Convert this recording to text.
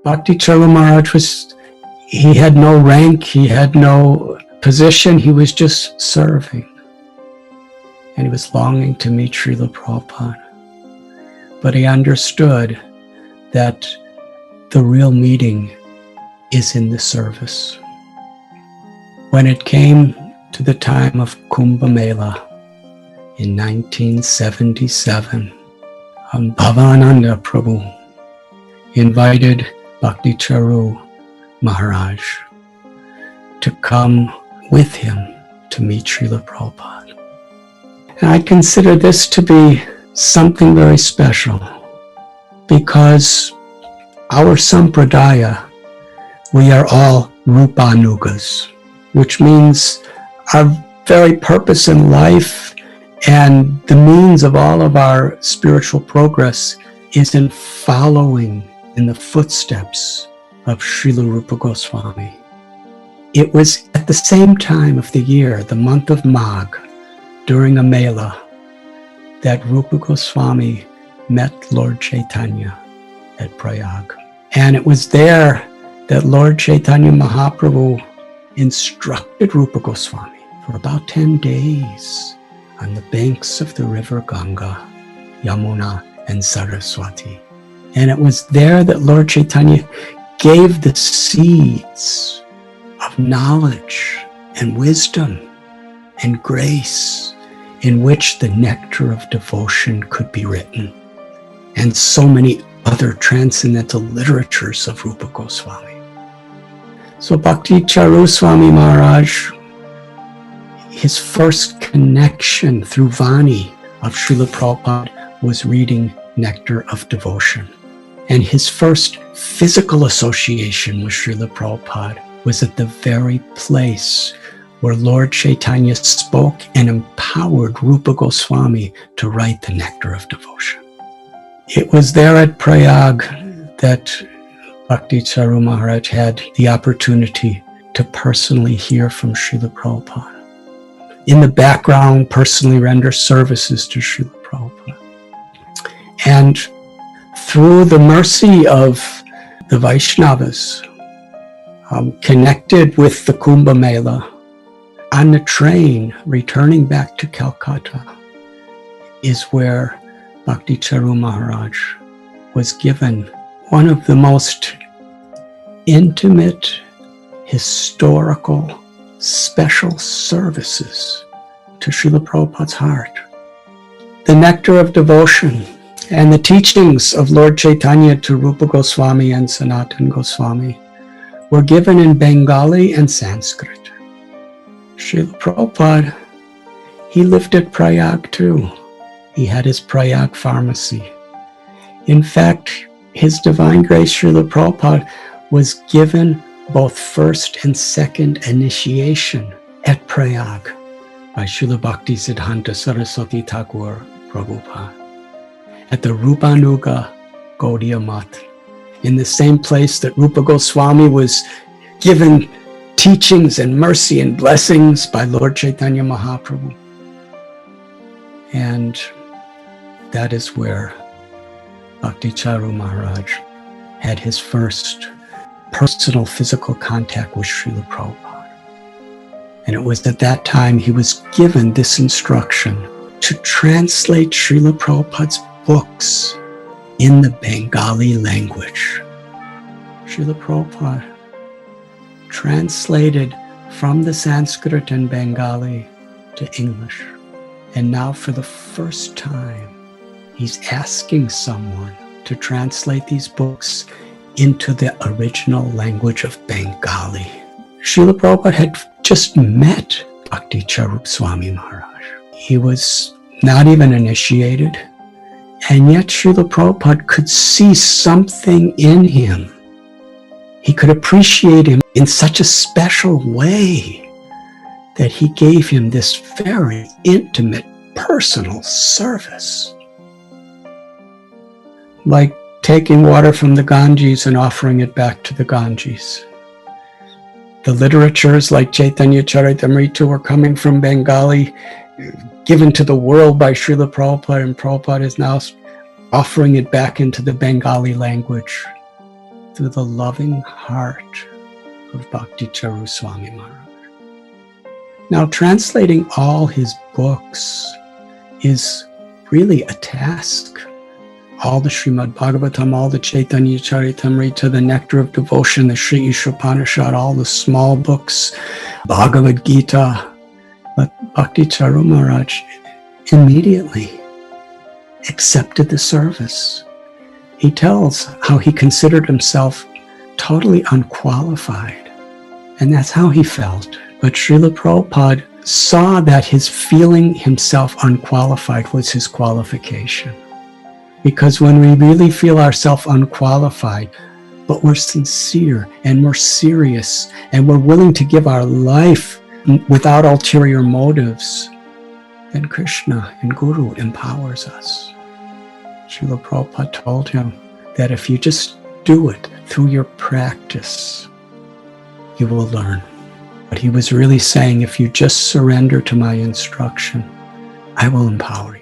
Bhakti Charu Maharaj he had no rank, he had no position, he was just serving. And he was longing to meet Srila Prabhupada. But he understood that the real meeting is in the service. When it came to the time of Kumbh Mela in 1977, Bhavananda Prabhu invited Bhakti Charu Maharaj to come with him to meet Srila Prabhupada. And I consider this to be something very special, because our sampradaya, we are all rupanugas, which means our very purpose in life and the means of all of our spiritual progress is in following in the footsteps of Srila Rupa Goswami. It was at the same time of the year, the month of Magh, during a Mela, that Rupa Goswami met Lord Chaitanya at Prayag. And it was there that Lord Chaitanya Mahaprabhu instructed Rupa Goswami for about 10 days on the banks of the river Ganga, Yamuna, and Saraswati. And it was there that Lord Chaitanya gave the seeds of knowledge and wisdom and grace in which the nectar of devotion could be written, and so many other transcendental literatures of Rupa Goswami. So Bhakti Charu Swami Maharaj, his first connection through Vani of Srila Prabhupada was reading Nectar of Devotion. And his first physical association with Srila Prabhupada was at the very place where Lord Chaitanya spoke and empowered Rupa Goswami to write the Nectar of Devotion. It was there at Prayag that Bhakti Charu Maharaj had the opportunity to personally hear from Srila Prabhupada. In the background, personally render services to Srila Prabhupada. And through the mercy of the Vaishnavas, connected with the Kumbh Mela, on the train returning back to Calcutta is where Bhakti Charu Maharaj was given one of the most intimate, historical, special services to Srila Prabhupada's heart. The Nectar of Devotion and the teachings of Lord Chaitanya to Rupa Goswami and Sanatan Goswami were given in Bengali and Sanskrit. Srila Prabhupada, he lived at Prayag too. He had his Prayag pharmacy. In fact, His Divine Grace Srila Prabhupada was given both first and second initiation at Prayag by Srila Bhakti Siddhanta Saraswati Thakur Prabhupada at the Rupanuga Gaudiya Math, in the same place that Rupa Goswami was given teachings and mercy and blessings by Lord Chaitanya Mahaprabhu. And that is where Bhakti Charu Maharaj had his first personal physical contact with Srila Prabhupada. And it was at that time he was given this instruction to translate Srila Prabhupada's books in the Bengali language. Srila Prabhupada translated from the Sanskrit and Bengali to English. And now for the first time, he's asking someone to translate these books into the original language of Bengali. Srila Prabhupada had just met Bhakti Charu Swami Maharaj. He was not even initiated, and yet Srila Prabhupada could see something in him. He could appreciate him in such a special way that he gave him this very intimate, personal service. Like taking water from the Ganges and offering it back to the Ganges. The literatures like Chaitanya Charitamrita were coming from Bengali, given to the world by Srila Prabhupada, and Prabhupada is now offering it back into the Bengali language. through the loving heart of Bhakti Charu Swami Maharaj. Now, translating all his books is really a task. All the Srimad Bhagavatam, all the Chaitanya Charitamrita, the Nectar of Devotion, the Sri Ishopanishad, all the small books, Bhagavad Gita. But Bhakti Charu Maharaj immediately accepted the service. He tells how he considered himself totally unqualified, and that's how he felt. But Srila Prabhupada saw that his feeling himself unqualified was his qualification. Because when we really feel ourselves unqualified, but we're sincere and we're serious and we're willing to give our life without ulterior motives, then Krishna and Guru empowers us. Srila Prabhupada told him that if you just do it through your practice, you will learn. But he was really saying, if you just surrender to my instruction, I will empower you.